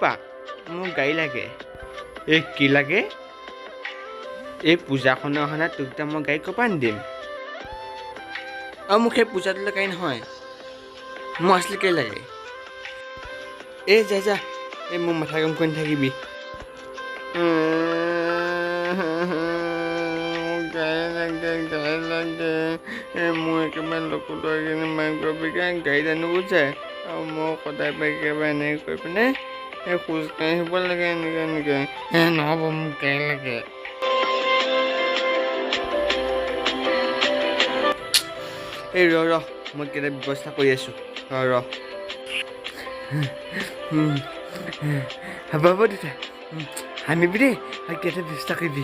পা মোক গাড়ী লাগে। কি লাগে? এই পূজাখনৰ অহা নাই, তোক মই গাড়ী ক'ৰ পৰা আনি দিম? মোক সেই পূজাটোলৈ গাড়ী নহয়, মই আছিলে কেলৈ লাগে? যা মোৰ মাথা কাম কৰি নাথাকিবি। গাড়ী লাগে মোৰ একেবাৰে লকুটো মাক বাপেকে গাড়ীত আনিব যায়, আৰু মই সদায় একেবাৰে এনেকৈ কৰি পিনে খোজকাঢ়ি আহিব লাগে এনেকৈ নহ'ব, মোক গাড়ী লাগে। ৰ মই কেইটা ব্যৱস্থা কৰি আছোঁ, ৰ হ'ব দেউতা, আনিবি দেই, কেইটা ব্যৱস্থা কৰিবি।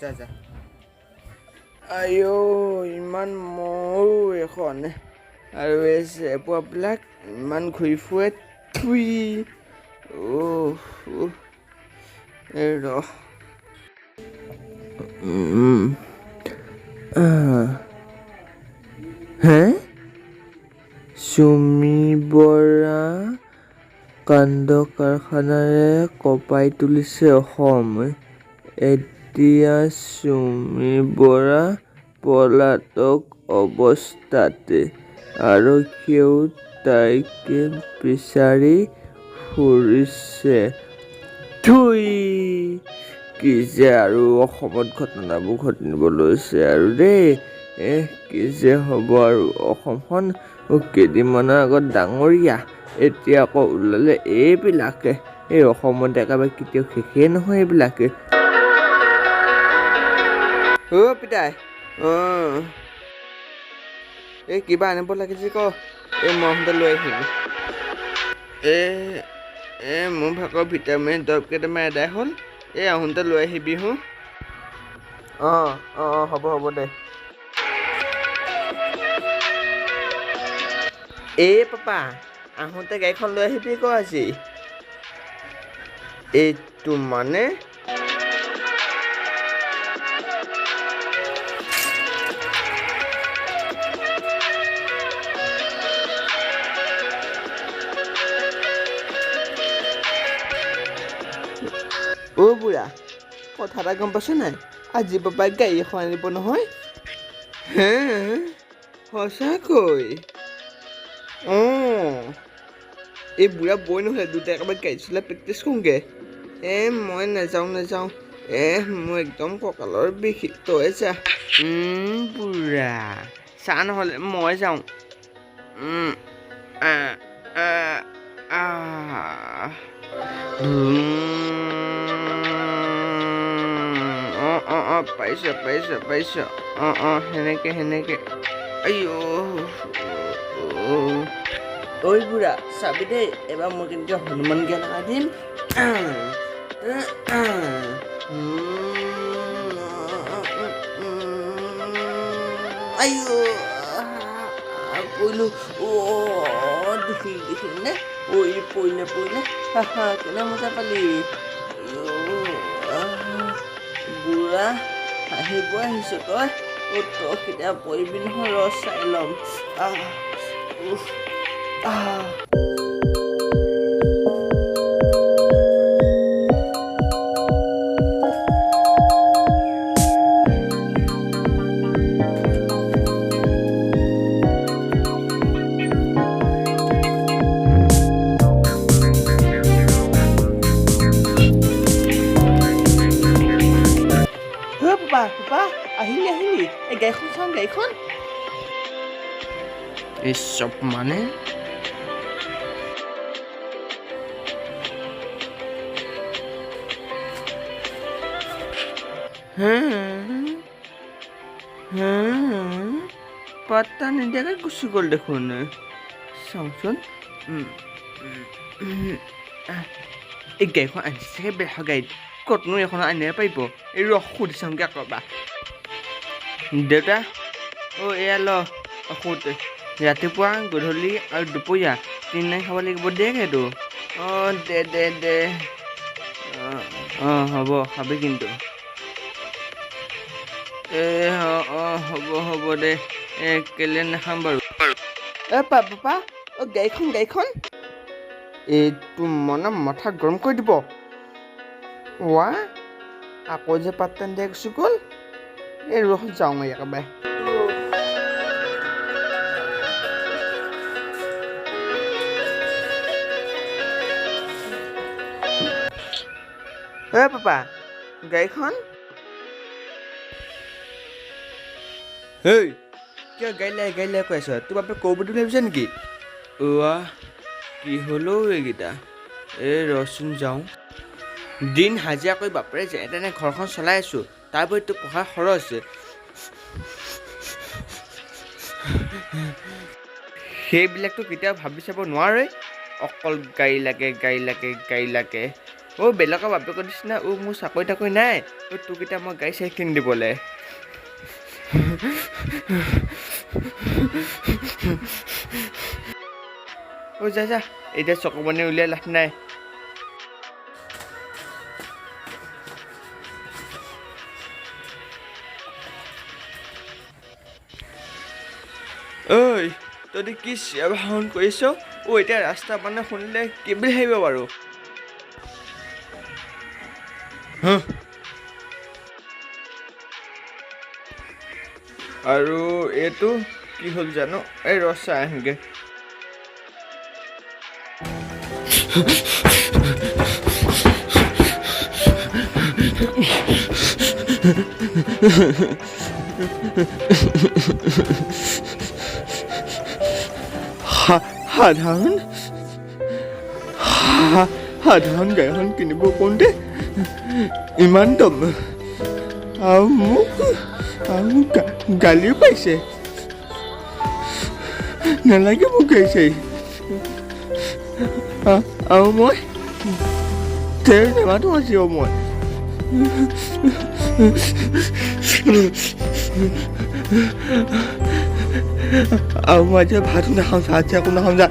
যা ইমান মৌ এখন, আৰু এই চেপবিলাক ইমান ঘূৰি ফুৰে, থুই ৰ চুমি বৰা কাণ্ড কাৰখানাৰে কঁপাই তুলিছে অসম। এতিয়া চুমি বৰা পলাতক অৱস্থাতে, আৰক্ষীয়েও তাইকে বিচাৰি ফুৰিছে। কি যে আৰু অসমত ঘটনাবোৰ ঘটিব লৈছে আৰু দেই, কি যে হ'ব আৰু অসমখন। কেইদিনমানৰ আগত ডাঙৰীয়া, এতিয়া আকৌ ওলালে এইবিলাকে। এই অসমত একেবাৰে কেতিয়াও শেষেই নহয় এইবিলাকে। পিতাই কিবা আনিব লাগে যে ক, মই আহোঁতে লৈ আহিম। মোৰ ভাগৰ ভিটামিন দৰৱ কেইটামান এদাই হ'ল, আহোঁতে লৈ আহিবি হ'ব দে। পাপা আহোঁতে গাড়ীখন লৈ আহিবি ক আজি। এইটো মানে বুঢ়া, কথা এটা গম পাইছ নাই? আজি পাপাই গাড়ী এখন আনিব নহয়। সঁচাকৈ? এই বুঢ়া বৈ নহ'লে দুটাই একেবাৰে গাড়ী চলাই প্ৰেক্টিছ কৰোঁগৈ। মই নাযাওঁ, মোৰ একদম কঁকালৰ বিষ, তই যা। বুঢ়া চা নহ'লে মই যাওঁ। পাইছ সেনেকে ঐ বুঢ়া চাবি দেই, এবাৰ মই কেনেকৈ হনুমান জ্ঞান লগাই দিম। পৰিলোঁ দেখিলে পৰিলে কেনে মজা পালি। বুঢ়া আহিব আহিছ তই, তই কেতিয়া পৰিবি নহয়, ৰ চাই ল'ম। পাপা আহিলি, এই গাড়ীখন চাওঁ, গাড়ীখন। এই চব মানে পাত্তা নিদিয়াকৈ গুচি গ'ল দেখোন। চাওঁচোন, এই গাড়ীখন আনিছেহে বেয়া গাড়ীত, ক'তনো এখন আনিব পাৰিব। এই ৰস সুধি চাওঁগৈ আকৌ এবাৰ। দেউতা এয়া ল ঔষধ, ৰাতিপুৱা গধূলি আৰু দুপৰীয়া 3 টাইম খাব লাগিব দেই সেইটো। দে হ'ব খাবি কিন্তু। হ'ব দে, কেলে নাখাম বাৰু। পাপা গাড়ীখন এইটো মনে মাথা গৰম কৰি দিব ৱা আকৌ যে পাত্তা নিদিয়া গুচি গ'ল এই ৰহ যাওঁ মই একেবাৰে পাপা গাড়ীখন হেই কিয় গাড়ী লাই কৈ আছ তোৰ বাপে কওঁ বুলি ভাবিছ নেকি কি হ'লেও এইকেইটা ৰচোন যাওঁ দিন হাজিৰা কৰি বাপেৰে যেনে তেনে ঘৰখন চলাই আছোঁ তাৰ উপৰি তোৰ পঢ়াৰ খৰচ সেইবিলাকতো কেতিয়াও ভাবি চাব নোৱাৰে অকল গাড়ী লাগে বেলেগৰ বাপেকৰ নিচিনা মোৰ চাকৰি তাকৰি নাই তোক এতিয়া মই গাড়ী চাড়ী কিনি দিবলৈ যা এতিয়া চকুপানী উলিয়াই লাভ নাই ঐ তহঁতি কি চিঞৰ বাহন কৰিছ এতিয়া ৰাস্তা মানে শুনিলে কি বুলি ভাবিব বাৰু আৰু এইটো কি হ'ল জানো এই ৰচা আহিগে সাধাৰণ গাড়ীখন কিনিব কওঁতে ইমান দম আৰু মোক গালিও পাইছে নালাগে মোক গাড়ী চাড়ী আৰু মই তেল নেমাতো আজি মই আৰু মই এতিয়া ভাতো নাখাওঁ চাহ একো নাখাওঁ যা